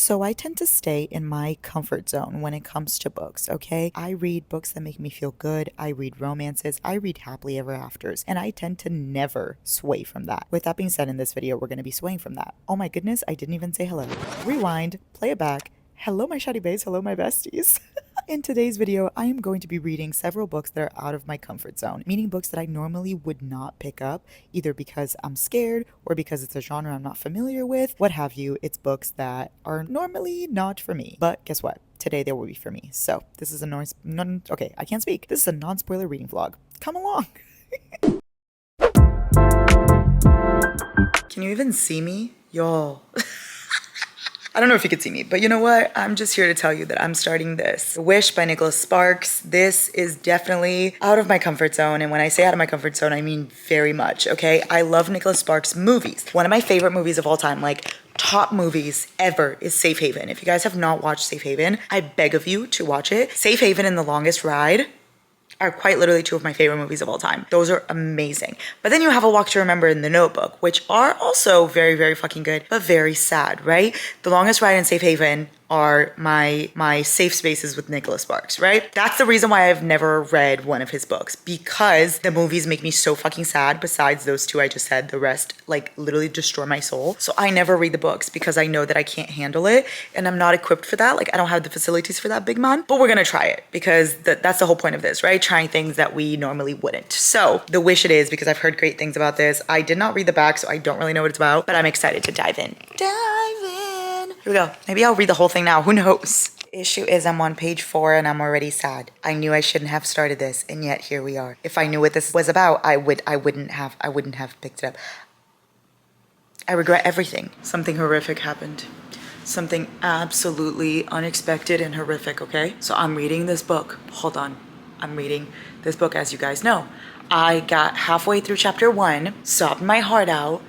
So I tend to stay in my comfort zone when it comes to books, okay? I read books that make me feel good. I read romances. I read happily ever afters. And I tend to never sway from that. With that being said, in this video, we're going to be swaying from that. Oh my goodness, I didn't even say hello. Rewind, play it back. Hello, my shoddy baes. Hello, my besties. In today's video, I am going to be reading several books that are out of my comfort zone, meaning books that I normally would not pick up, either because I'm scared or because it's a genre I'm not familiar with, what have you. It's books that are normally not for me. But guess what? Today they will be for me. So this is a okay, I can't speak. This is a non-spoiler reading vlog. Come along. Can you even see me? Y'all. I don't know if you could see me, but you know what? I'm just here to tell you that I'm starting this. The Wish by Nicholas Sparks. This is definitely out of my comfort zone. And when I say out of my comfort zone, I mean very much, okay? I love Nicholas Sparks movies. One of my favorite movies of all time, like top movies ever, is Safe Haven. If you guys have not watched Safe Haven, I beg of you to watch it. Safe Haven and The Longest Ride are quite literally two of my favorite movies of all time. Those are amazing. But then you have A Walk to Remember and The Notebook, which are also very, very fucking good, but very sad, right? The Longest Ride and Safe Haven are my safe spaces with Nicholas Sparks, right? That's the reason why I've never read one of his books, because the movies make me so fucking sad. Besides those two I just said, the rest like literally destroy my soul. So I never read the books because I know that I can't handle it and I'm not equipped for that. Like I don't have the facilities for that, big man. But we're gonna try it because that's the whole point of this, right? Trying things that we normally wouldn't. So The Wish it is, because I've heard great things about this. I did not read the back, so I don't really know what it's about, but I'm excited to dive in. Here we go. Maybe I'll read the whole thing now. Who knows? Issue is I'm on page 4 and I'm already sad. I knew I shouldn't have started this, and yet here we are. If I knew what this was about, I wouldn't have picked it up. I regret everything. Something horrific happened. Something absolutely unexpected and horrific, okay? So I'm reading this book. Hold on. I'm reading this book, as you guys know. I got halfway through chapter 1, sobbed my heart out,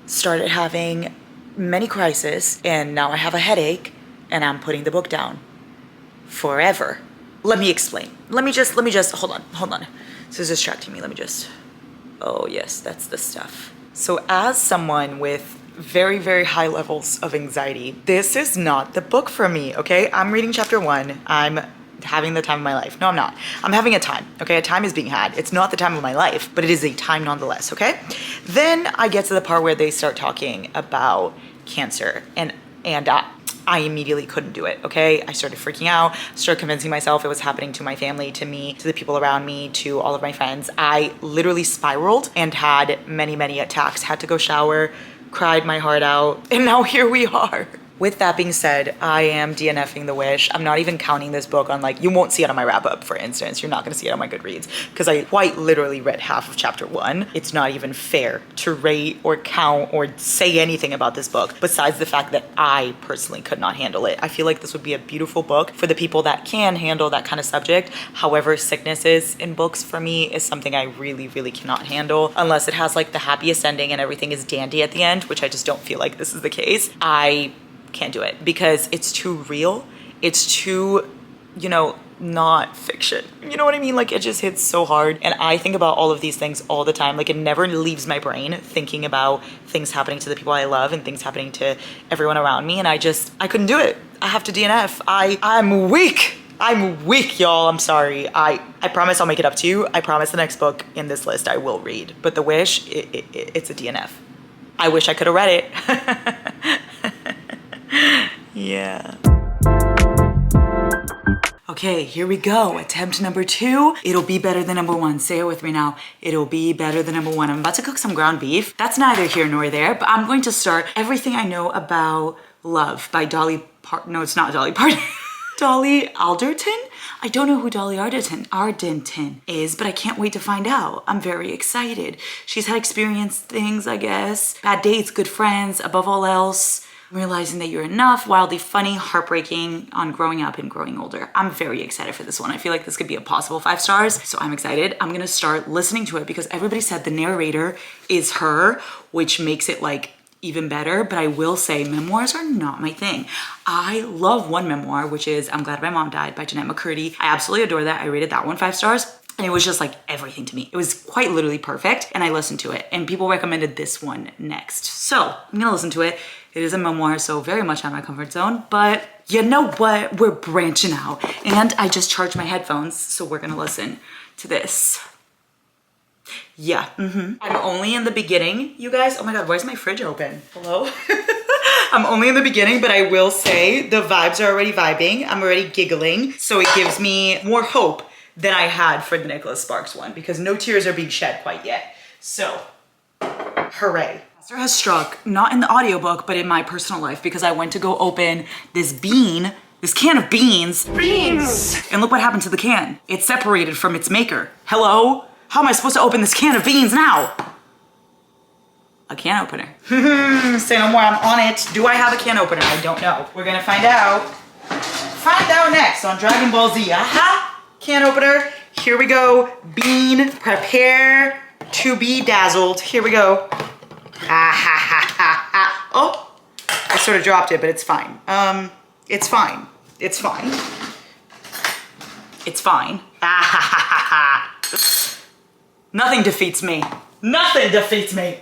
started having many crises, and now I have a headache and I'm putting the book down forever. Let me explain. Let me just hold on. This is distracting me. Oh yes, that's the stuff. So as someone with very, very high levels of anxiety, this is not the book for me, okay? I'm reading chapter 1. I'm having the time of my life. No, I'm not. I'm having a time, okay? A time is being had. It's not the time of my life, but it is a time nonetheless, okay? Then I get to the part where they start talking about cancer, and I immediately couldn't do it, okay? I started freaking out, started convincing myself it was happening to my family, to me, to the people around me, to all of my friends. I literally spiraled and had many, many attacks, had to go shower, cried my heart out, and now here we are. With that being said, I am DNFing The Wish. I'm not even counting this book on, like, you won't see it on my wrap up, for instance. You're not gonna see it on my Goodreads because I quite literally read half of chapter 1. It's not even fair to rate or count or say anything about this book besides the fact that I personally could not handle it. I feel like this would be a beautiful book for the people that can handle that kind of subject. However, sicknesses in books for me is something I really, really cannot handle unless it has like the happiest ending and everything is dandy at the end, which I just don't feel like this is the case. I can't do it because it's too real. It's too, not fiction. You know what I mean? Like it just hits so hard. And I think about all of these things all the time. Like it never leaves my brain thinking about things happening to the people I love and things happening to everyone around me. And I couldn't do it. I have to DNF. I'm weak. I'm weak, y'all. I'm sorry. I promise I'll make it up to you. I promise the next book in this list I will read. But The Wish, it's a DNF. I wish I could have read it. Yeah. Okay, here we go. Attempt number 2. It'll be better than number 1. Say it with me now. It'll be better than number 1. I'm about to cook some ground beef. That's neither here nor there, but I'm going to start Everything I Know About Love by Dolly No, it's not Dolly Parton. Dolly Alderton? I don't know who Dolly Ardenton is, but I can't wait to find out. I'm very excited. She's had experienced things, I guess. Bad dates, good friends, above all else. Realizing that you're enough, wildly funny, heartbreaking on growing up and growing older. I'm very excited for this one. I feel like this could be a possible 5 stars, so I'm excited. I'm gonna start listening to it because everybody said the narrator is her, which makes it like even better, but I will say memoirs are not my thing. I love one memoir, which is I'm Glad My Mom Died by Jeanette McCurdy. I absolutely adore that. I rated that one 5 stars. And it was just like everything to me. It was quite literally perfect, and I listened to it, and people recommended this one next. So I'm gonna listen to it. It is a memoir, so very much out of my comfort zone, but you know what? We're branching out. And I just charged my headphones, so we're gonna listen to this. Yeah, I'm only in the beginning, you guys. Oh my God, where's my fridge open? Hello? I'm only in the beginning, but I will say the vibes are already vibing. I'm already giggling. So it gives me more hope than I had for the Nicholas Sparks one because no tears are being shed quite yet. So, hooray. Disaster has struck, not in the audiobook, but in my personal life because I went to go open this can of beans. Beans! And look what happened to the can. It separated from its maker. Hello? How am I supposed to open this can of beans now? A can opener. Say no more, I'm on it. Do I have a can opener? I don't know. We're gonna find out. Find out next on Dragon Ball Z. Aha! Can opener. Here we go. Bean, prepare to be dazzled. Here we go. Ah ha ha ha ha. Oh, I sort of dropped it, but it's fine. It's fine. It's fine. It's fine. Ah ha ha ha ha. Nothing defeats me. Nothing defeats me.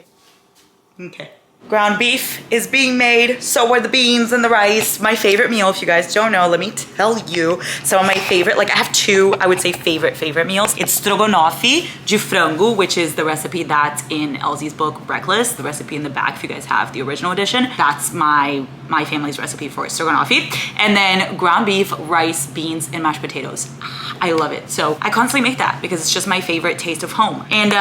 Okay. Ground beef is being made, so are the beans and the rice. My favorite meal, if you guys don't know, let me tell you some of my favorite, like I have two, I would say favorite meals. It's stroganoff de frango, which is the recipe that's in Elsie's book, Reckless. The recipe in the back, if you guys have the original edition, that's my family's recipe for stroganoff. And then ground beef, rice, beans, and mashed potatoes. I love it. So I constantly make that because it's just my favorite taste of home. And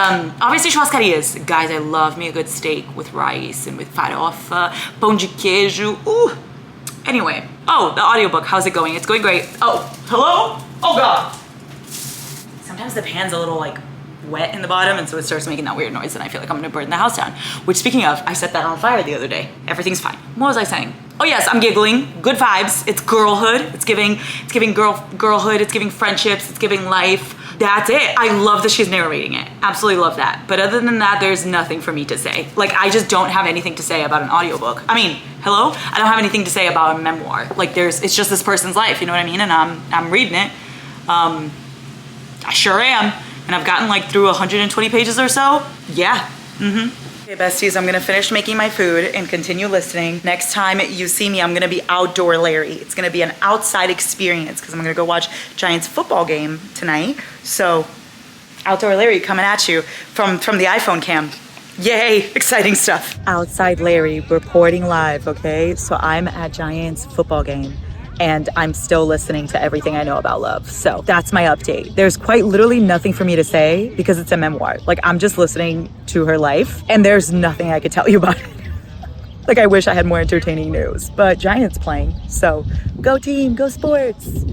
obviously churrascarias. Guys, I love me a good steak with rice and with farofa, pão de queijo. Ooh. Anyway, oh, the audiobook, how's it going? It's going great. Oh, hello? Oh God. Sometimes the pan's a little like wet in the bottom and so it starts making that weird noise and I feel like I'm gonna burn the house down. Which speaking of, I set that on fire the other day. Everything's fine. What was I saying? Oh yes, I'm giggling. Good vibes. It's girlhood. It's giving girlhood. It's giving friendships. It's giving life. That's it. I love that she's narrating it. Absolutely love that. But other than that, there's nothing for me to say. Like I just don't have anything to say about an audiobook. I mean, hello? I don't have anything to say about a memoir. Like it's just this person's life, you know what I mean? And I'm reading it. I sure am. And I've gotten like through 120 pages or so. Yeah. Okay, besties, I'm gonna finish making my food and continue listening. Next time you see me, I'm gonna be outdoor Larry. It's gonna be an outside experience because I'm gonna go watch Giants football game tonight. So, outdoor Larry coming at you from the iPhone cam. Yay, exciting stuff. Outside Larry reporting live, okay? So I'm at Giants football game. And I'm still listening to everything I know about love. So that's my update. There's quite literally nothing for me to say because it's a memoir. Like I'm just listening to her life and there's nothing I could tell you about it. Like I wish I had more entertaining news, but Giants playing. So go team, go sports.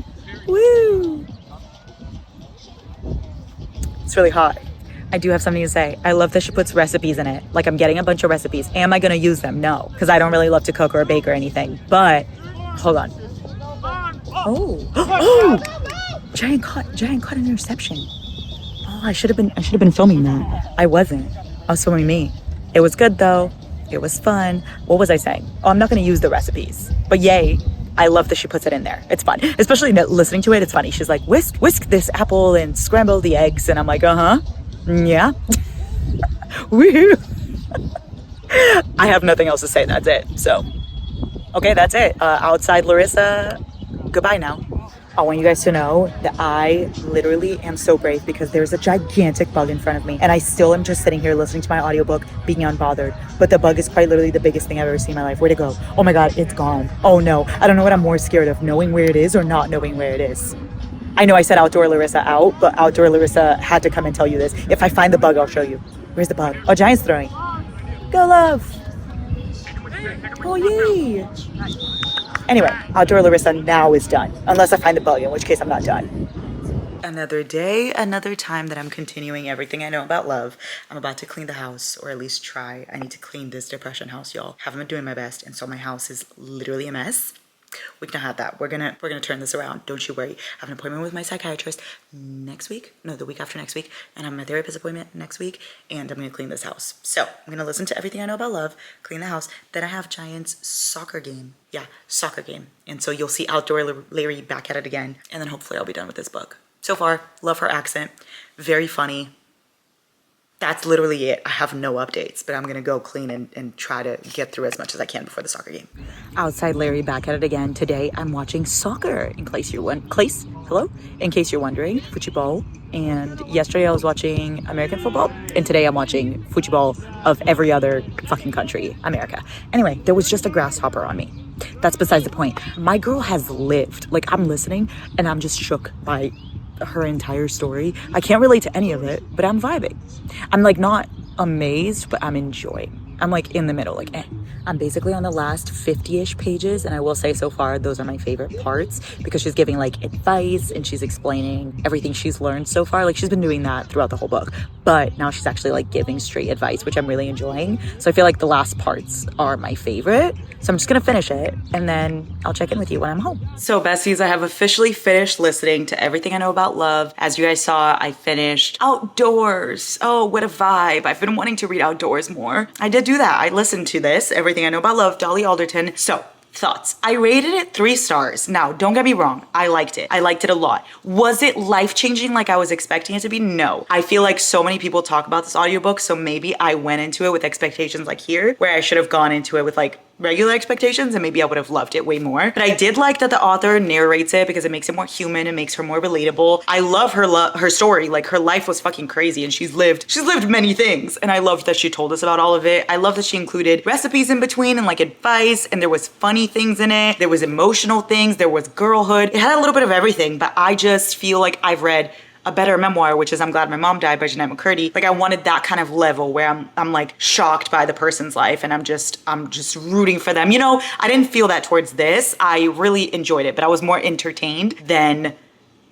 Woo. It's really hot. I do have something to say. I love that she puts recipes in it. Like I'm getting a bunch of recipes. Am I gonna use them? No, because I don't really love to cook or bake or anything. But hold on. Oh! Giant caught an interception. Oh, I should have been filming that. I wasn't. I was filming me. It was good though. It was fun. What was I saying? Oh, I'm not gonna use the recipes. But yay, I love that she puts it in there. It's fun. Especially listening to it, it's funny. She's like, whisk this apple and scramble the eggs. And I'm like, yeah. Woohoo. I have nothing else to say. That's it. So, okay, that's it. Outside Larissa. Goodbye now. I want you guys to know that I literally am so brave because there's a gigantic bug in front of me and I still am just sitting here listening to my audiobook being unbothered. But the bug is quite literally the biggest thing I've ever seen in my life. Where'd it go? Oh my God, it's gone. Oh no. I don't know what I'm more scared of, knowing where it is or not knowing where it is. I know I said outdoor Larissa out, but outdoor Larissa had to come and tell you this. If I find the bug, I'll show you. Where's the bug? Oh, Giants throwing. Go love. Oh yay. Anyway, outdoor Larissa now is done. Unless I find the bug, in which case I'm not done. Another day, another time that I'm continuing everything I know about love. I'm about to clean the house, or at least try. I need to clean this depression house, y'all. Haven't been doing my best, and so my house is literally a mess. We can have that. We're gonna turn this around. Don't you worry. I have an appointment with my psychiatrist next week. No, the week after next week. And I have my therapist appointment next week. And I'm gonna clean this house. So I'm gonna listen to everything I know about love, clean the house. Then I have Giants soccer game. Yeah, soccer game. And so you'll see outdoor Larry back at it again. And then hopefully I'll be done with this book. So far, love her accent. Very funny. That's literally it. I have no updates, but I'm gonna go clean and try to get through as much as I can before the soccer game. Outside Larry back at it again. Today I'm watching soccer, in case you're wondering, football. And yesterday I was watching American football, and today I'm watching football of every other fucking country, America. Anyway, there was just a grasshopper on me. That's besides the point. My girl has lived. Like, I'm listening and I'm just shook by her entire story. I can't relate to any of it, but I'm vibing. I'm like not amazed, but I'm enjoying. I'm like in the middle, like I'm basically on the last 50-ish pages, and I will say so far those are my favorite parts because she's giving like advice and she's explaining everything she's learned so far. Like, she's been doing that throughout the whole book, but now she's actually like giving straight advice, which I'm really enjoying. So I feel like the last parts are my favorite. So I'm just gonna finish it and then I'll check in with you when I'm home. So besties, I have officially finished listening to Everything I Know About Love. As you guys saw, I finished Outdoors. Oh, what a vibe. I've been wanting to read Outdoors more. I did do that. I listened to this, Everything I Know About Love, Dolly Alderton. So, thoughts. I rated it 3 stars. Now, don't get me wrong. I liked it. I liked it a lot. Was it life-changing like I was expecting it to be? No. I feel like so many people talk about this audiobook, so maybe I went into it with expectations like here, where I should have gone into it with like regular expectations, and maybe I would have loved it way more. But I did like that the author narrates it because it makes it more human. It makes her more relatable. I love her story. Like, her life was fucking crazy, and she's lived many things. And I loved that she told us about all of it. I love that she included recipes in between and like advice, and there was funny things in it. There was emotional things. There was girlhood. It had a little bit of everything, but I just feel like I've read a better memoir, which is I'm Glad My Mom Died by Jeanette McCurdy. Like, I wanted that kind of level where I'm like shocked by the person's life and I'm just rooting for them. You know, I didn't feel that towards this. I really enjoyed it, but I was more entertained than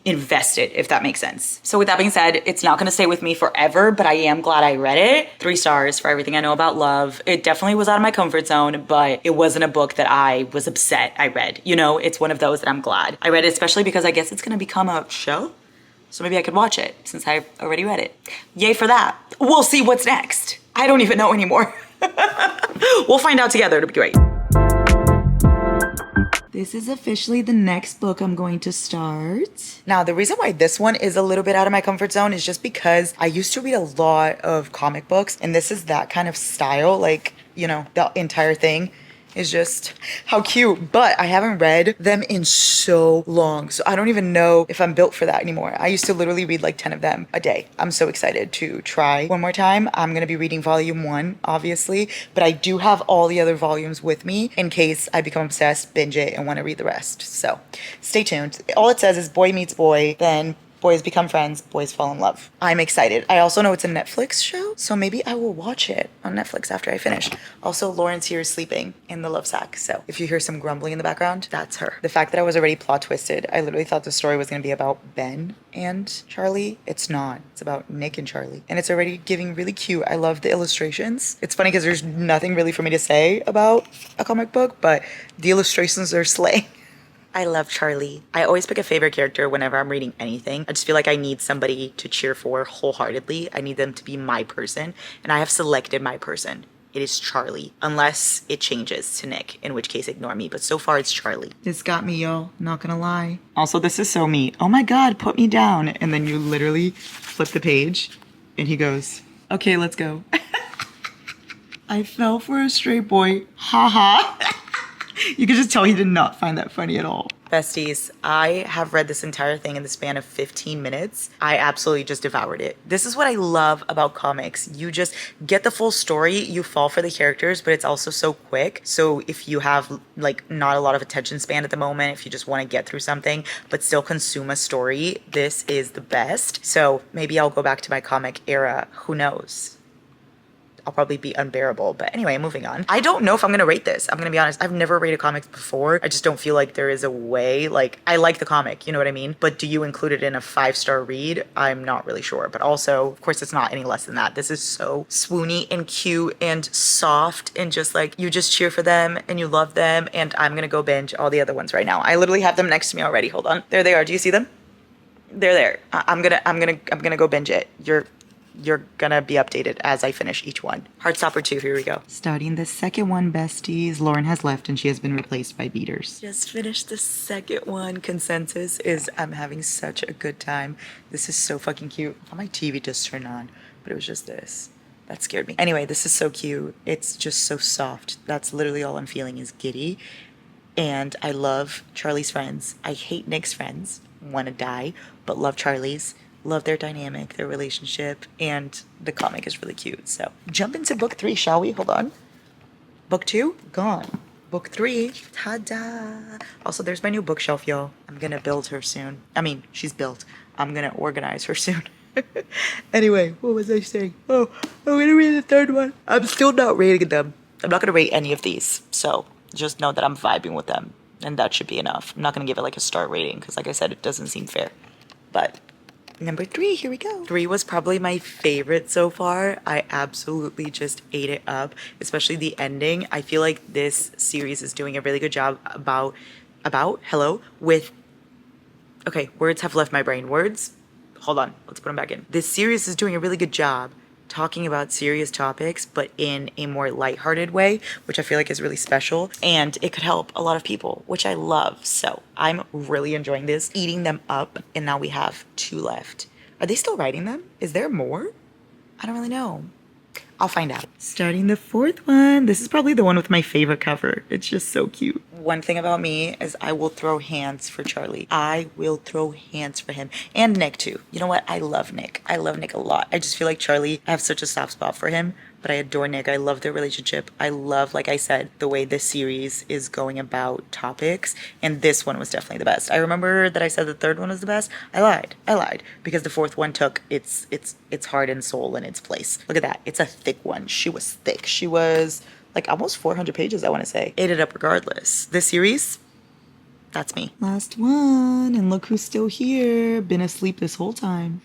invested, if that makes sense. So with that being said, it's not gonna stay with me forever, but I am glad I read it. 3 stars for Everything I Know About Love. It definitely was out of my comfort zone, but it wasn't a book that I was upset I read. You know, it's one of those that I'm glad I read it, especially because I guess it's gonna become a show. So maybe I could watch it since I already read it. Yay for that. We'll see what's next. I don't even know anymore. We'll find out together. It'll be great. This is officially the next book I'm going to start. Now, the reason why this one is a little bit out of my comfort zone is just because I used to read a lot of comic books, and this is that kind of style. Like, you know, the entire thing is just how cute, but I haven't read them in so long, so I don't even know if I'm built for that anymore. I used to literally read like 10 of them a day. I'm so excited to try one more time. I'm gonna be reading volume 1, obviously, but I do have all the other volumes with me in case I become obsessed, binge it, and want to read the rest. So stay tuned. All it says is boy meets boy, then boys become friends, boys fall in love. I'm excited. I also know it's a Netflix show, so maybe I will watch it on Netflix after I finish. Also, Lawrence here is sleeping in the love sack, so if you hear some grumbling in the background, that's her. The fact that I was already plot twisted, I literally thought the story was gonna be about Ben and Charlie. It's not. It's about Nick and Charlie. And it's already giving really cute. I love the illustrations. It's funny because there's nothing really for me to say about a comic book, but the illustrations are slaying. I love Charlie. I always pick a favorite character whenever I'm reading anything. I just feel like I need somebody to cheer for wholeheartedly. I need them to be my person, and I have selected my person. It is Charlie, unless it changes to Nick, in which case ignore me, but so far it's Charlie. This got me, y'all, not gonna lie. Also, this is so me. Oh my God, put me down. And then you literally flip the page and he goes, okay, let's go. I fell for a straight boy, haha. You could just tell he did not find that funny at all. Besties, I have read this entire thing in the span of 15 minutes. I absolutely just devoured it. This is what I love about comics. You just get the full story, you fall for the characters, but it's also so quick. So if you have like not a lot of attention span at the moment, if you just want to get through something, but still consume a story, this is the best. So maybe I'll go back to my comic era. Who knows? I'll probably be unbearable. But anyway, moving on. I don't know if I'm gonna rate this. I'm gonna be honest. I've never rated comics before. I just don't feel like there is a way. Like, I like the comic, you know what I mean? But do you include it in a 5-star read? I'm not really sure. But also, of course, it's not any less than that. This is so swoony and cute and soft and just like, you just cheer for them and you love them. And I'm gonna go binge all the other ones right now. I literally have them next to me already. Hold on. There they are. Do you see them? They're there. I'm gonna go binge it. You're gonna be updated as I finish each one. Heartstopper 2, here we go. Starting the second one, besties. Lauren has left and she has been replaced by Beaters. Just finished the second one. Consensus is I'm having such a good time. This is so fucking cute. Oh, my TV just turned on. but it was just this. That scared me. Anyway, this is so cute. It's just so soft. That's literally all I'm feeling is giddy. And I love Charlie's friends. I hate Nick's friends. Want to die, but love Charlie's. Love their dynamic, their relationship, and the comic is really cute. So jump into book 3, shall we? Hold on. Book 2, gone. Book 3, ta-da. Also, there's my new bookshelf, y'all. I'm gonna build her soon. I mean, she's built. I'm gonna organize her soon. Anyway, what was I saying? Oh, I'm gonna read the 3rd one. I'm still not rating them. I'm not gonna rate any of these. So just know that I'm vibing with them. And that should be enough. I'm not gonna give it like a star rating because like I said, it doesn't seem fair. But number 3, here we go. 3 was probably my favorite so far. I absolutely just ate it up, especially the ending. I feel like this series is doing a really good job with, okay, words have left my brain. Words, hold on, let's put them back in. This series is doing a really good job talking about serious topics, but in a more lighthearted way, which I feel like is really special. And it could help a lot of people, which I love. So I'm really enjoying this, eating them up. And now we have 2 left. Are they still writing them? Is there more? I don't really know. I'll find out. Starting the 4th one. This is probably the one with my favorite cover. It's just so cute. One thing about me is I will throw hands for Charlie. I will throw hands for him. And Nick too. You know what? I love Nick. I love Nick a lot. I just feel like Charlie, I have such a soft spot for him. But I adore Nick. I love their relationship. I love, like I said, the way this series is going about topics. And this one was definitely the best. I remember that I said the 3rd one was the best. I lied. Because the 4th one took its heart and soul in its place. Look at that. It's a thick one. She was thick. She was like almost 400 pages, I want to say. Ate it up regardless. This series, that's me. Last one. And look who's still here. Been asleep this whole time.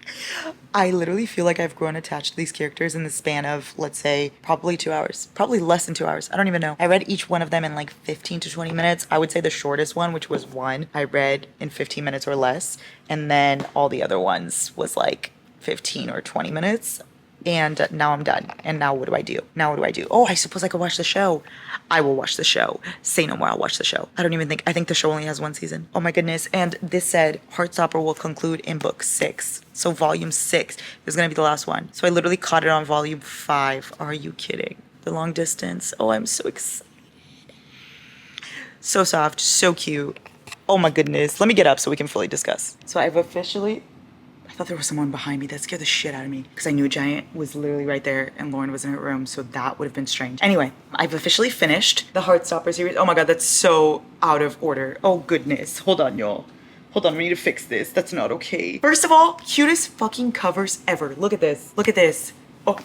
I literally feel like I've grown attached to these characters in the span of, let's say, probably 2 hours. Probably less than 2 hours. I don't even know. I read each one of them in like 15 to 20 minutes. I would say the shortest one, which was 1, I read in 15 minutes or less. And then all the other ones was like 15 or 20 minutes. And now I'm done. And now what do I do? Oh, I suppose I could watch the show. I will watch the show. Say no more, I'll watch the show. I think the show only has 1 season. Oh my goodness. And this said, Heartstopper will conclude in book 6. So volume 6 is going to be the last one. So I literally caught it on volume 5. Are you kidding? The long distance. Oh, I'm so excited. So soft, so cute. Oh my goodness. Let me get up so we can fully discuss. So I've officially... I thought there was someone behind me. That scared the shit out of me because I knew Giant was literally right there and Lauren was in her room, so that would have been strange. Anyway, I've officially finished the Heartstopper series. Oh my god, that's so out of order. Oh goodness. Hold on, y'all. Hold on, we need to fix this. That's not okay. First of all, cutest fucking covers ever. Look at this. Look at this. Oh.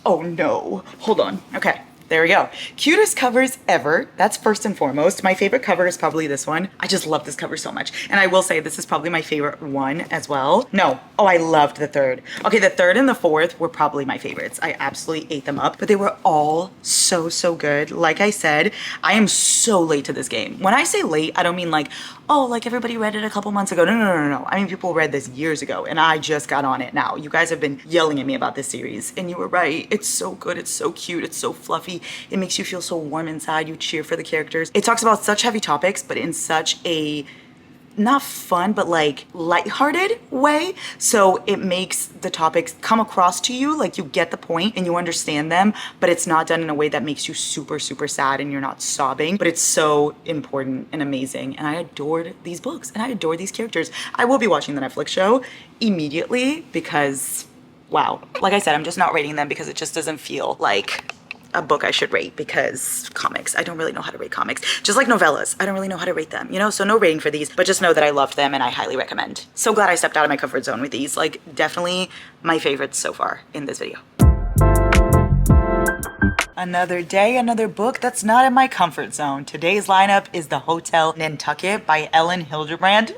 Oh no. Hold on. Okay. There we go. Cutest covers ever. That's first and foremost. My favorite cover is probably this one. I just love this cover so much. And I will say this is probably my favorite one as well. No. Oh, I loved the 3rd. Okay, the 3rd and the 4th were probably my favorites. I absolutely ate them up, but they were all so, so good. Like I said, I am so late to this game. When I say late, I don't mean like, oh, like everybody read it a couple months ago. No. I mean, people read this years ago and I just got on it now. You guys have been yelling at me about this series and you were right. It's so good. It's so cute. It's so fluffy. It makes you feel so warm inside. You cheer for the characters. It talks about such heavy topics, but in such a not fun, but like lighthearted way. So it makes the topics come across to you, like you get the point and you understand them, but it's not done in a way that makes you super, super sad and you're not sobbing, but it's so important and amazing. And I adored these books and I adore these characters. I will be watching the Netflix show immediately because, wow. Like I said, I'm just not rating them because it just doesn't feel like a book I should rate because comics, I don't really know how to rate comics. Just like novellas, I don't really know how to rate them, you know? So no rating for these, but just know that I loved them and I highly recommend. So glad I stepped out of my comfort zone with these. Like definitely my favorites so far in this video. Another day, another book that's not in my comfort zone. Today's lineup is The Hotel Nantucket by Ellen Hilderbrand.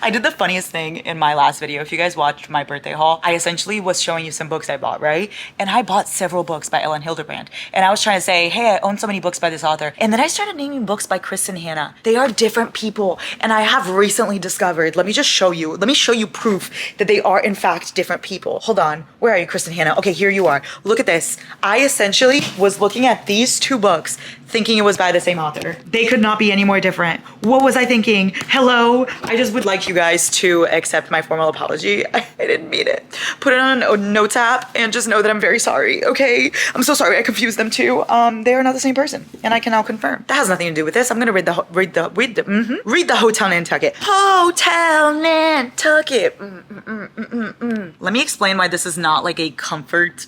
I did the funniest thing in my last video. If you guys watched my birthday haul, I essentially was showing you some books I bought, right? And I bought several books by Ellen Hilderbrand. And I was trying to say, hey, I own so many books by this author. And then I started naming books by Kristen Hanna. They are different people. And I have recently discovered, let me show you proof that they are in fact different people. Hold on, where are you, Kristen Hanna? Okay, here you are. Look at this. I essentially was looking at these two books thinking it was by the same author. They could not be any more different. What was I thinking? Hello? I just would like you guys to accept my formal apology. I didn't mean it. Put it on a notes app and just know that I'm very sorry, okay? I'm so sorry I confused them too. They are not the same person, and I can now confirm. That has nothing to do with this. I'm gonna read the Hotel Nantucket. Hotel Nantucket. Let me explain why this is not like a comfort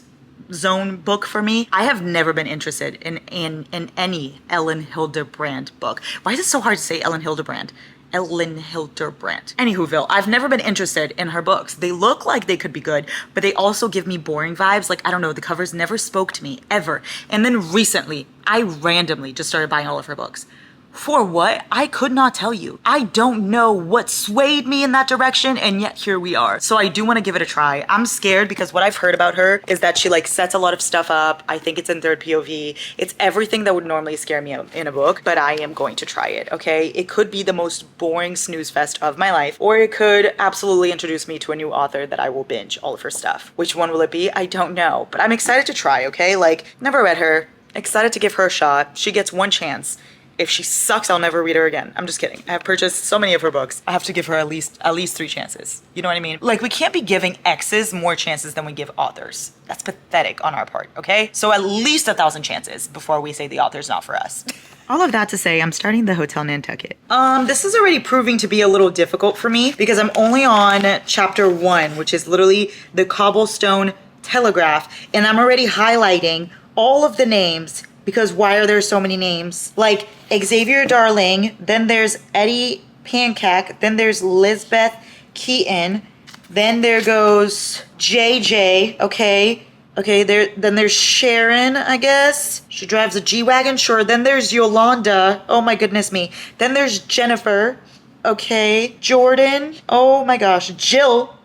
zone book for me. I have never been interested in any Ellen Hildebrand book. Why is it so hard to say Ellen Hildebrand? Ellen Hildebrand. Anywhoville, I've never been interested in her books. They look like they could be good, but they also give me boring vibes. Like, I don't know, the covers never spoke to me, ever. And then recently, I randomly just started buying all of her books. For what? I could not tell you. I don't know what swayed me in that direction, and yet here we are. So I do want to give it a try. I'm scared because what I've heard about her is that she like sets a lot of stuff up. I think it's in third POV. It's everything that would normally scare me in a book, but I am going to try it, okay? It could be the most boring snooze fest of my life, or it could absolutely introduce me to a new author that I will binge all of her stuff. Which one will it be? I don't know, but I'm excited to try, okay? Like, never read her. Excited to give her a shot. She gets one chance. If she sucks, I'll never read her again. I'm just kidding. I have purchased so many of her books. I have to give her at least 3 chances. You know what I mean? Like, we can't be giving exes more chances than we give authors. That's pathetic on our part, okay? So at least 1,000 chances before we say the author's not for us. All of that to say, I'm starting the Hotel Nantucket. This is already proving to be a little difficult for me because I'm only on chapter 1, which is literally the cobblestone telegraph. And I'm already highlighting all of the names because why are there so many names? Like Xavier Darling, then there's Eddie Pancake, then there's Lisbeth Keaton, then there goes JJ, okay, then there's Sharon, I guess. She drives a G-Wagon, sure. Then there's Yolanda, oh my goodness me. Then there's Jennifer, okay, Jordan, oh my gosh, Jill.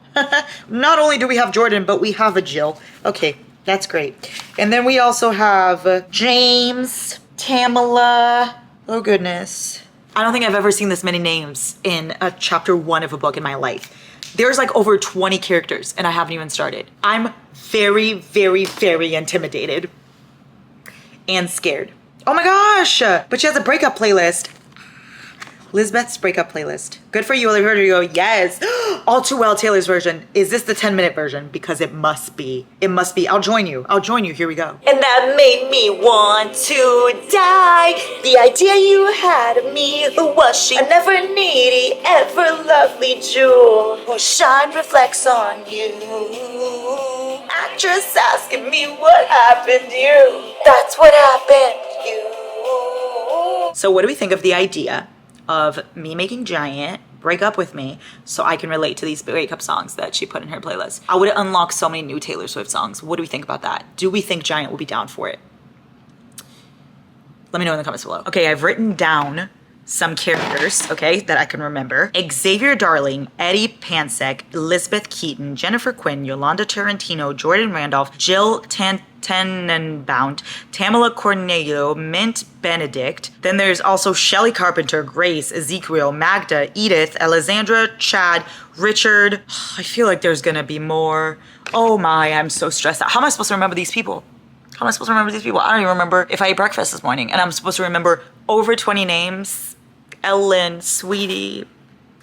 Not only do we have Jordan, but we have a Jill. Okay, that's great. And then we also have James, Tamala. Oh goodness. I don't think I've ever seen this many names in a chapter 1 of a book in my life. There's like over 20 characters and I haven't even started. I'm very, very, very intimidated and scared. Oh my gosh, but she has a breakup playlist. Lisbeth's breakup playlist. Good for you, Olivia. You go, yes. All Too Well, Taylor's version. Is this the 10-minute version? Because it must be. It must be. I'll join you. Here we go. And that made me want to die. The idea you had of me, who was she? A never needy, ever lovely jewel, whose shine reflects on you. Actress asking me what happened to you. That's what happened to you. So what do we think of the idea of me making Giant break up with me so I can relate to these breakup songs that she put in her playlist? I would unlock so many new Taylor Swift songs. What do we think about that? Do we think Giant will be down for it? Let me know in the comments below. Okay, I've written down some characters, okay, that I can remember. Xavier Darling, Eddie Pansek, Elizabeth Keaton, Jennifer Quinn, Yolanda Tarantino, Jordan Randolph, Jill Tenenbaum, Tamala Cornelio, Mint Benedict. Then there's also Shelley Carpenter, Grace, Ezekiel, Magda, Edith, Alessandra, Chad, Richard. I feel like there's gonna be more. Oh my, I'm so stressed out. How am I supposed to remember these people? I don't even remember if I ate breakfast this morning, and I'm supposed to remember over 20 names. Ellen, Sweetie,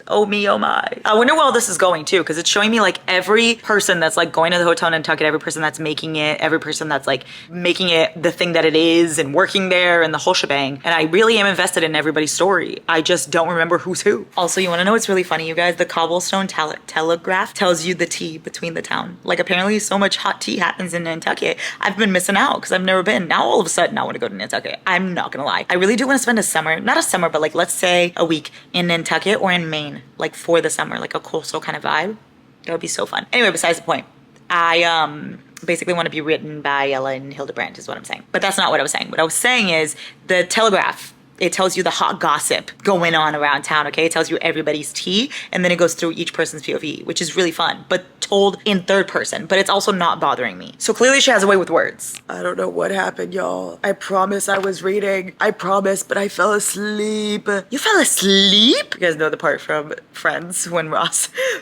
oh me, oh my. I wonder where all this is going too, because it's showing me like every person that's like going to the Hotel Nantucket, every person that's making it, every person that's like making it the thing that it is and working there and the whole shebang. And I really am invested in everybody's story. I just don't remember who's who. Also, you wanna know what's really funny, you guys? The cobblestone telegraph tells you the tea between the town. Like apparently so much hot tea happens in Nantucket. I've been missing out because I've never been. Now all of a sudden I wanna go to Nantucket. I'm not gonna lie. I really do wanna spend a summer, not a summer, but like let's say a week in Nantucket or in Maine. Like for the summer, like a coastal kind of vibe. That would be so fun. Anyway, besides the point, I basically want to be written by Ellen Hildebrand is what I'm saying. But that's not what I was saying. What I was saying is the telegraph, it tells you the hot gossip going on around town, okay? It tells you everybody's tea, and then it goes through each person's POV, which is really fun, but told in third person, but it's also not bothering me. So clearly she has a way with words. I don't know what happened, y'all. I promise I was reading. I promise, but I fell asleep. You fell asleep? You guys know the part from Friends when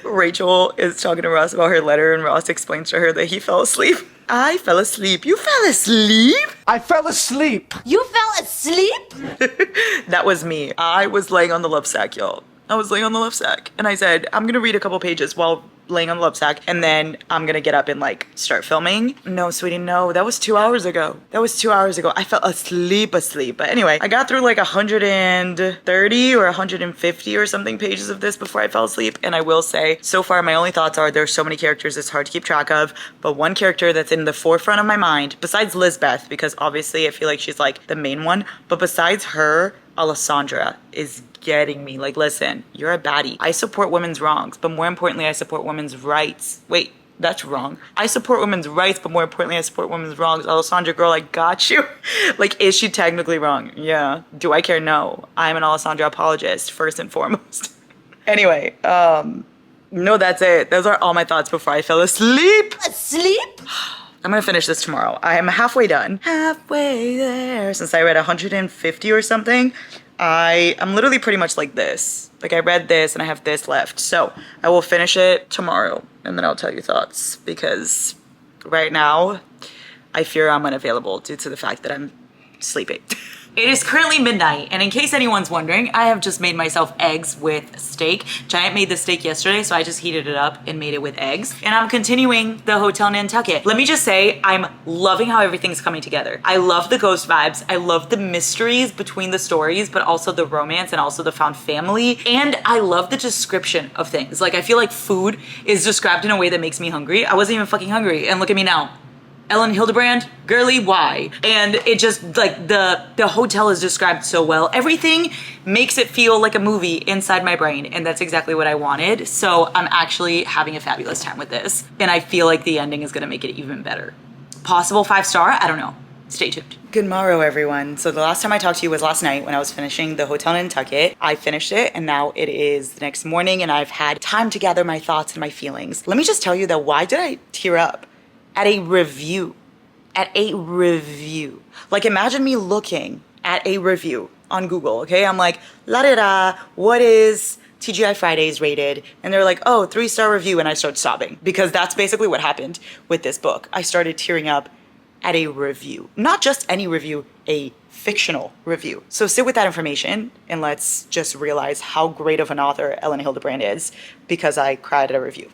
Rachel is talking to Ross about her letter and Ross explains to her that he fell asleep. I fell asleep. You fell asleep? I fell asleep. You fell asleep? That was me. I was laying on the love sack, y'all. I was laying on the love sack and I said, I'm gonna read a couple pages while laying on the love sack and then I'm gonna get up and like start filming. No, sweetie, no, that was 2 hours ago. That was 2 hours ago. I fell asleep. But anyway, I got through like 130 or 150 or something pages of this before I fell asleep. And I will say, so far, my only thoughts are there's so many characters it's hard to keep track of. But one character that's in the forefront of my mind, besides Lizbeth, because obviously I feel like she's like the main one, but besides her, Alessandra is getting me. Like, listen, you're a baddie. I support women's wrongs, but more importantly, I support women's rights. Wait, that's wrong. I support women's rights, but more importantly, I support women's wrongs. Alessandra, girl, I got you. Like, is she technically wrong? Yeah. Do I care? No. I'm an Alessandra apologist, first and foremost. Anyway, no, that's it. Those are all my thoughts before I fell asleep. Asleep? I'm gonna finish this tomorrow. I am halfway done. Halfway there. Since I read 150 or something, I'm literally pretty much like this. Like, I read this and I have this left. So I will finish it tomorrow and then I'll tell you thoughts, because right now I fear I'm unavailable due to the fact that I'm sleeping. It is currently midnight, and in case anyone's wondering, I have just made myself eggs with steak. Giant made the steak yesterday, so I just heated it up and made it with eggs. And I'm continuing the Hotel Nantucket. Let me just say, I'm loving how everything's coming together. I love the ghost vibes. I love the mysteries between the stories, but also the romance and also the found family. And I love the description of things. Like, I feel like food is described in a way that makes me hungry. I wasn't even fucking hungry, and look at me now. Ellen Hildebrand, girly, why? And it just, like, the hotel is described so well. Everything makes it feel like a movie inside my brain, and that's exactly what I wanted. So I'm actually having a fabulous time with this, and I feel like the ending is gonna make it even better. Possible 5-star? I don't know. Stay tuned. Good morrow, everyone. So the last time I talked to you was last night when I was finishing the Hotel Nantucket. I finished it, and now it is the next morning, and I've had time to gather my thoughts and my feelings. Let me just tell you that why did I tear up? At a review. Like, imagine me looking at a review on Google, okay? I'm like, la-da-da, what is TGI Fridays rated? And they're like, oh, 3-star review, and I start sobbing, because that's basically what happened with this book. I started tearing up at a review. Not just any review, a fictional review. So sit with that information, and let's just realize how great of an author Ellen Hildebrand is, because I cried at a review.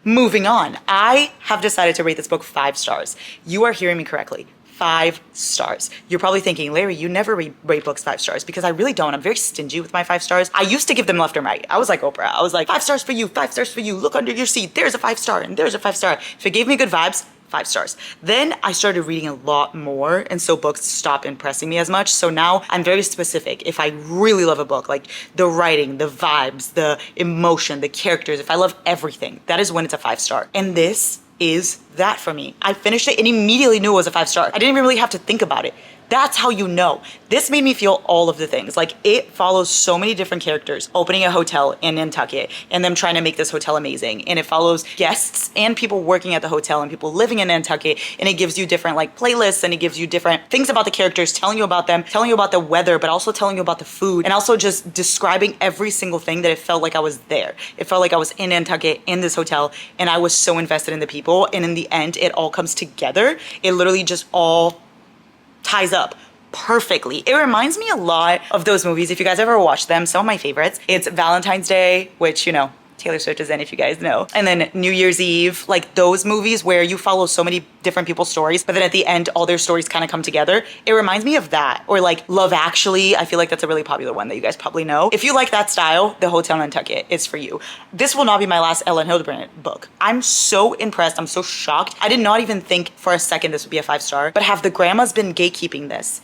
Moving on, I have decided to rate this book 5 stars. You are hearing me correctly, 5 stars. You're probably thinking, Larry, you never rate books 5 stars, because I really don't. I'm very stingy with my 5 stars. I used to give them left and right. I was like Oprah. I was like, 5 stars for you, 5 stars for you. Look under your seat. There's a 5-star and there's a 5-star. If it gave me good vibes, 5 stars. Then I started reading a lot more, and so books stopped impressing me as much. So now I'm very specific. If I really love a book, like the writing, the vibes, the emotion, the characters, if I love everything, that is when it's a 5-star. And this is that for me. I finished it and immediately knew it was a 5-star. I didn't even really have to think about it. That's how you know. This made me feel all of the things. Like, it follows so many different characters opening a hotel in Nantucket and them trying to make this hotel amazing. And it follows guests and people working at the hotel and people living in Nantucket. And it gives you different like playlists, and it gives you different things about the characters, telling you about them, telling you about the weather, but also telling you about the food, and also just describing every single thing that it felt like I was there. It felt like I was in Nantucket in this hotel, and I was so invested in the people. And in the end, it all comes together. It literally just all ties up perfectly. It reminds me a lot of those movies. If you guys ever watched them, some of my favorites, it's Valentine's Day, which, you know, Taylor Swift is in, if you guys know. And then New Year's Eve, like those movies where you follow so many different people's stories, but then at the end, all their stories kind of come together. It reminds me of that. Or like Love Actually. I feel like that's a really popular one that you guys probably know. If you like that style, The Hotel Nantucket is for you. This will not be my last Ellen Hildebrand book. I'm so impressed. I'm so shocked. I did not even think for a second this would be a 5-star, but have the grandmas been gatekeeping this?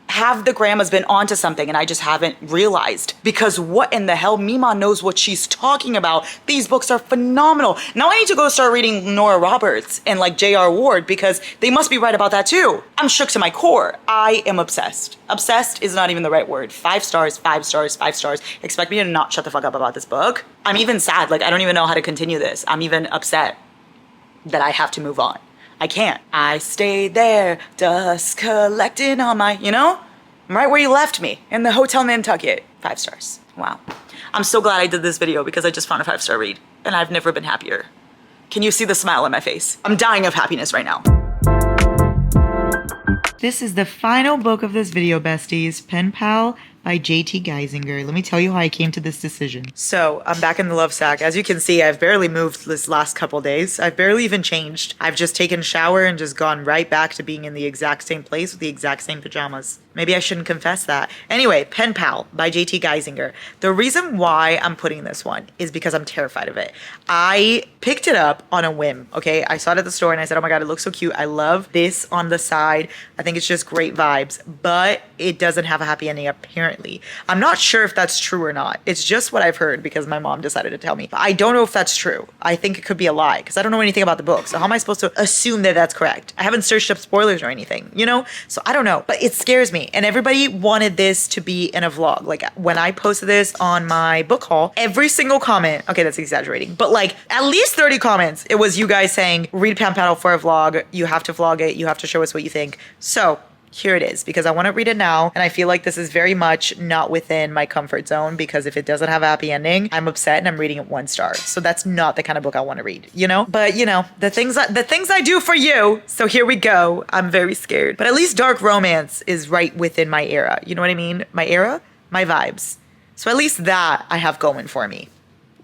Have the grandma's been onto something and I just haven't realized? Because what in the hell? Mima knows what she's talking about. These books are phenomenal. Now I need to go start reading Nora Roberts and like J.R. Ward, because they must be right about that too. I'm shook to my core. I am obsessed. Obsessed is not even the right word. 5 stars, 5 stars, 5 stars. Expect me to not shut the fuck up about this book. I'm even sad. Like, I don't even know how to continue this. I'm even upset that I have to move on. I can't. I stayed there, dust collecting on my, you know? I'm right where you left me, in the Hotel Nantucket. 5 stars. Wow. I'm so glad I did this video because I just found a 5-star read, and I've never been happier. Can you see the smile on my face? I'm dying of happiness right now. This is the final book of this video, besties. Pen Pal by J.T. Geisinger. Let me tell you how I came to this decision. So I'm back in the love sack. As you can see, I've barely moved this last couple days. I've barely even changed. I've just taken a shower and just gone right back to being in the exact same place with the exact same pajamas. Maybe I shouldn't confess that. Anyway, Pen Pal by J.T. Geisinger. The reason why I'm putting this one is because I'm terrified of it. I picked it up on a whim, okay? I saw it at the store and I said, oh my God, it looks so cute. I love this on the side. I think it's just great vibes, but it doesn't have a happy ending apparently. I'm not sure if that's true or not. It's just what I've heard because my mom decided to tell me. But I don't know if that's true. I think it could be a lie because I don't know anything about the book. So how am I supposed to assume that that's correct? I haven't searched up spoilers or anything, you know? So I don't know, but it scares me. And everybody wanted this to be in a vlog. Like when I posted this on my book haul, every single comment, okay, that's exaggerating, but like at least 30 comments, it was you guys saying, read Pen Pal for a vlog. You have to vlog it. You have to show us what you think. So here it is because I want to read it now. And I feel like this is very much not within my comfort zone because if it doesn't have a happy ending, I'm upset and I'm reading it 1 star. So that's not the kind of book I want to read, you know? But you know, the things I do for you. So here we go. I'm very scared. But at least dark romance is right within my era. You know what I mean? My era, my vibes. So at least that I have going for me.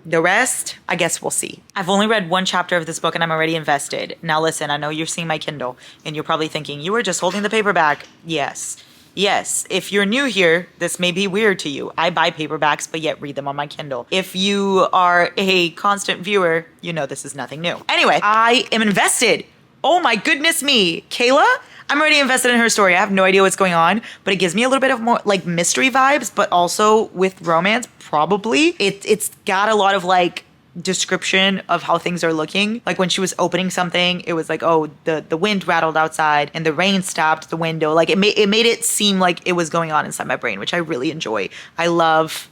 The rest, I guess we'll see. I've only read 1 chapter of this book and I'm already invested. Now listen, I know you're seeing my Kindle and you're probably thinking, you were just holding the paperback. Yes. Yes, if you're new here, this may be weird to you. I buy paperbacks, but yet read them on my Kindle. If you are a constant viewer, you know this is nothing new. Anyway, I am invested. Oh my goodness me. Kayla? I'm already invested in her story. I have no idea what's going on, but it gives me a little bit of more like mystery vibes, but also with romance, probably. It's got a lot of like description of how things are looking. Like when she was opening something, it was like, oh, the wind rattled outside and the rain stopped the window. Like it made it seem like it was going on inside my brain, which I really enjoy. I love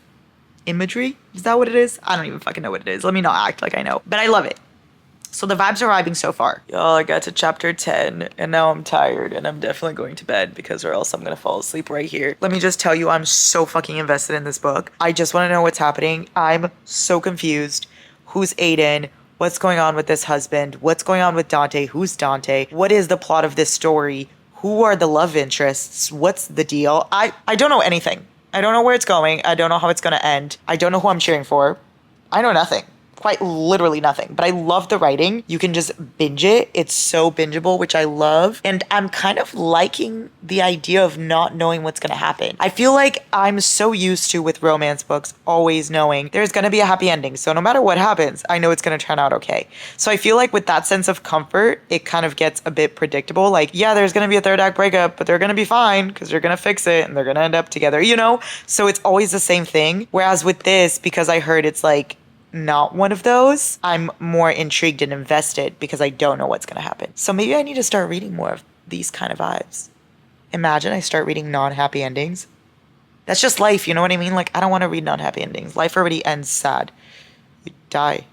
imagery. Is that what it is? I don't even fucking know what it is. Let me not act like I know, but I love it. So the vibes are vibing so far. Y'all, I got to chapter 10 and now I'm tired and I'm definitely going to bed because or else I'm gonna fall asleep right here. Let me just tell you, I'm so fucking invested in this book. I just wanna know what's happening. I'm so confused. Who's Aiden? What's going on with this husband? What's going on with Dante? Who's Dante? What is the plot of this story? Who are the love interests? What's the deal? I don't know anything. I don't know where it's going. I don't know how it's gonna end. I don't know who I'm cheering for. I know nothing. Quite literally nothing, but I love the writing. You can just binge it. It's so bingeable, which I love. And I'm kind of liking the idea of not knowing what's gonna happen. I feel like I'm so used to with romance books, always knowing there's gonna be a happy ending. So no matter what happens, I know it's gonna turn out okay. So I feel like with that sense of comfort, it kind of gets a bit predictable. Like, yeah, there's gonna be a 3rd act breakup, but they're gonna be fine because they're gonna fix it and they're gonna end up together, you know? So it's always the same thing. Whereas with this, because I heard it's like, not one of those, I'm more intrigued and invested because I don't know what's gonna happen. So maybe I need to start reading more of these kind of vibes. Imagine I start reading non-happy endings. That's just life, you know what I mean? Like, I don't want to read non-happy endings. Life already ends sad. You die.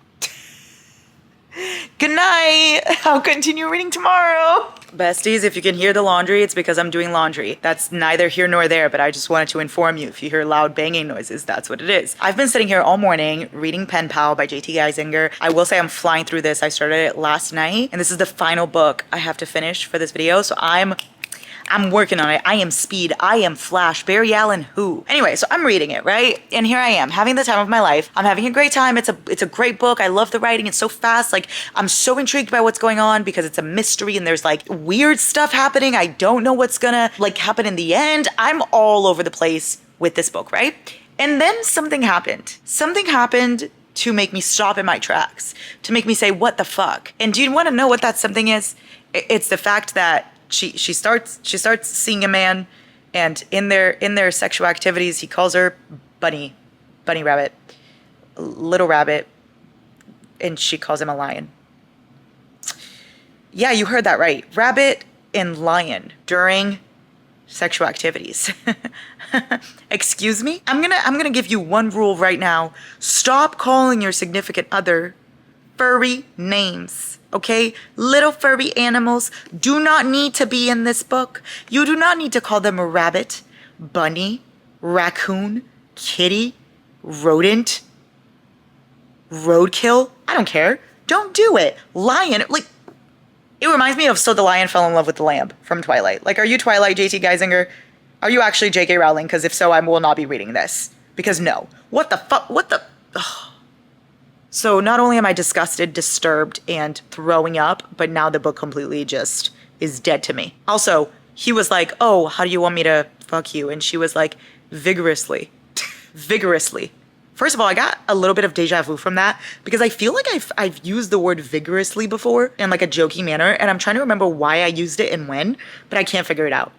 Good night. I'll continue reading tomorrow. Besties, if you can hear the laundry, it's because I'm doing laundry. That's neither here nor there, but I just wanted to inform you. If you hear loud banging noises, that's what it is. I've been sitting here all morning reading Pen Pal by J.T. Geisinger. I will say I'm flying through this. I started it last night, and this is the final book I have to finish for this video, so I'm working on it. I am Speed. I am Flash. Barry Allen who? Anyway, so I'm reading it, right? And here I am, having the time of my life. I'm having a great time. It's a great book. I love the writing. It's so fast. Like, I'm so intrigued by what's going on because it's a mystery and there's like weird stuff happening. I don't know what's gonna like happen in the end. I'm all over the place with this book, right? And then something happened. Something happened to make me stop in my tracks, to make me say, what the fuck? And do you want to know what that something is? It's the fact that she starts seeing a man, and in their sexual activities, he calls her bunny rabbit, little rabbit, and she calls him a lion. Yeah, you heard that right. Rabbit and lion during sexual activities. Excuse me? I'm gonna give you one rule right now. Stop calling your significant other furry names. Okay? Little furry animals do not need to be in this book. You do not need to call them a rabbit, bunny, raccoon, kitty, rodent, roadkill. I don't care. Don't do it. Lion, like, it reminds me of So the Lion Fell in Love with the Lamb from Twilight. Like, are you Twilight, JT Geisinger? Are you actually J.K. Rowling? Because if so, I will not be reading this. Because no. What the fuck? What the... Ugh. So not only am I disgusted, disturbed, and throwing up, but now the book completely just is dead to me. Also, he was like, oh, how do you want me to fuck you? And she was like, vigorously. Vigorously. First of all, I got a little bit of deja vu from that because I feel like I've used the word vigorously before in like a jokey manner, and I'm trying to remember why I used it and when, but I can't figure it out.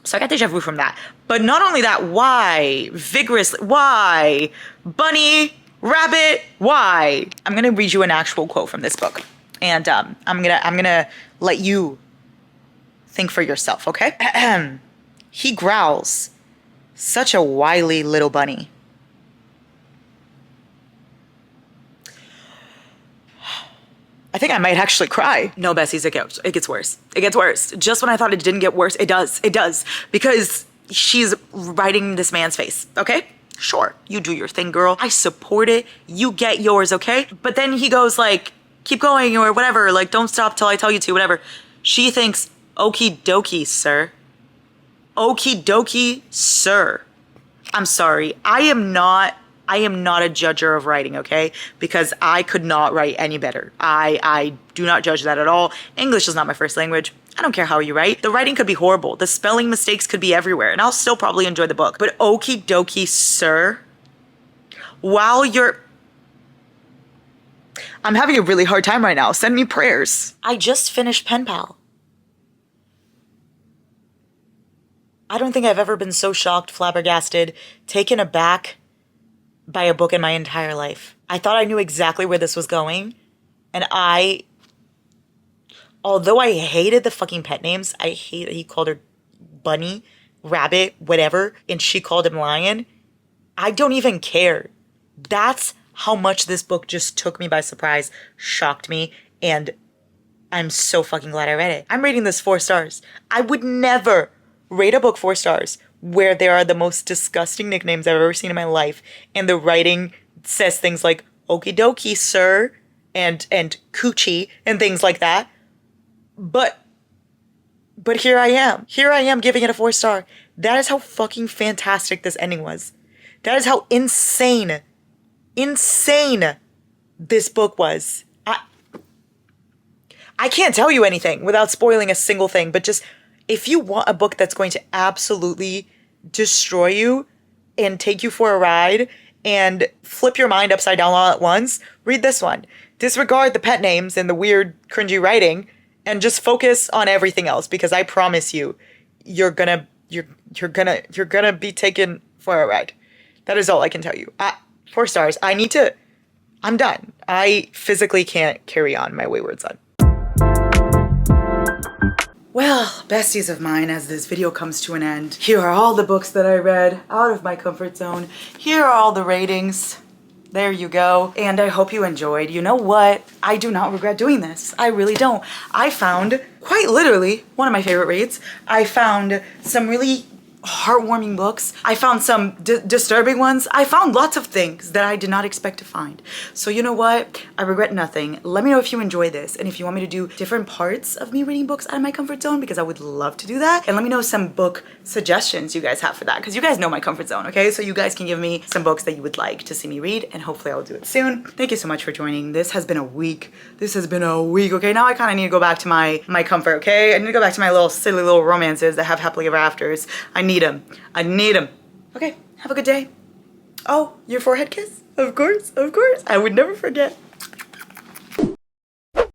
So I got deja vu from that. But not only that, why? Vigorously, why? Bunny, rabbit, why? I'm gonna read you an actual quote from this book, and I'm gonna let you think for yourself, okay? He growls, such a wily little bunny. I think I might actually cry. No, besties, it gets worse. It gets worse. Just when I thought it didn't get worse, it does. It does. Because she's writing this man's face, okay? Sure, you do your thing, girl. I support it. You get yours, okay? But then he goes like, keep going or whatever. Like, don't stop till I tell you to, whatever. She thinks, okie dokie, sir. Okie dokie, sir. I'm sorry. I am not a judger of writing, okay? Because I could not write any better. I do not judge that at all. English is not my first language. I don't care how you write. The writing could be horrible. The spelling mistakes could be everywhere, and I'll still probably enjoy the book. But okie dokie, sir, while you're... I'm having a really hard time right now. Send me prayers. I just finished Pen Pal. I don't think I've ever been so shocked, flabbergasted, taken aback by a book in my entire life. I thought I knew exactly where this was going, and although I hated the fucking pet names, I hate that he called her Bunny, Rabbit, whatever, and she called him Lion. I don't even care. That's how much this book just took me by surprise, shocked me, and I'm so fucking glad I read it. I'm rating this 4 stars. I would never rate a book 4 stars where there are the most disgusting nicknames I've ever seen in my life, and the writing says things like okie dokie, sir, and coochie, and things like that. But here I am. Here I am giving it a 4 star. That is how fucking fantastic this ending was. That is how insane this book was. I can't tell you anything without spoiling a single thing, but just... if you want a book that's going to absolutely destroy you and take you for a ride and flip your mind upside down all at once, read this one. Disregard the pet names and the weird, cringy writing and just focus on everything else, because I promise you, you're gonna be taken for a ride. That is all I can tell you. 4 stars. I'm done. I physically can't carry on, my wayward son. Well, besties of mine, as this video comes to an end, here are all the books that I read out of my comfort zone. Here are all the ratings. There you go. And I hope you enjoyed. You know what? I do not regret doing this. I really don't. I found, quite literally, one of my favorite reads. I found some really heartwarming books. I found some disturbing ones. I found lots of things that I did not expect to find. So you know what? I regret nothing. Let me know if you enjoy this and if you want me to do different parts of me reading books out of my comfort zone, because I would love to do that. And let me know some book suggestions you guys have for that, because you guys know my comfort zone, okay? So you guys can give me some books that you would like to see me read, and hopefully I'll do it soon. Thank you so much for joining. This has been a week. Okay? Now I kind of need to go back to my comfort, okay? I need to go back to my little silly little romances that have happily ever afters. I need them. Okay, have a good day. Oh, your forehead kiss? Of course. I would never forget.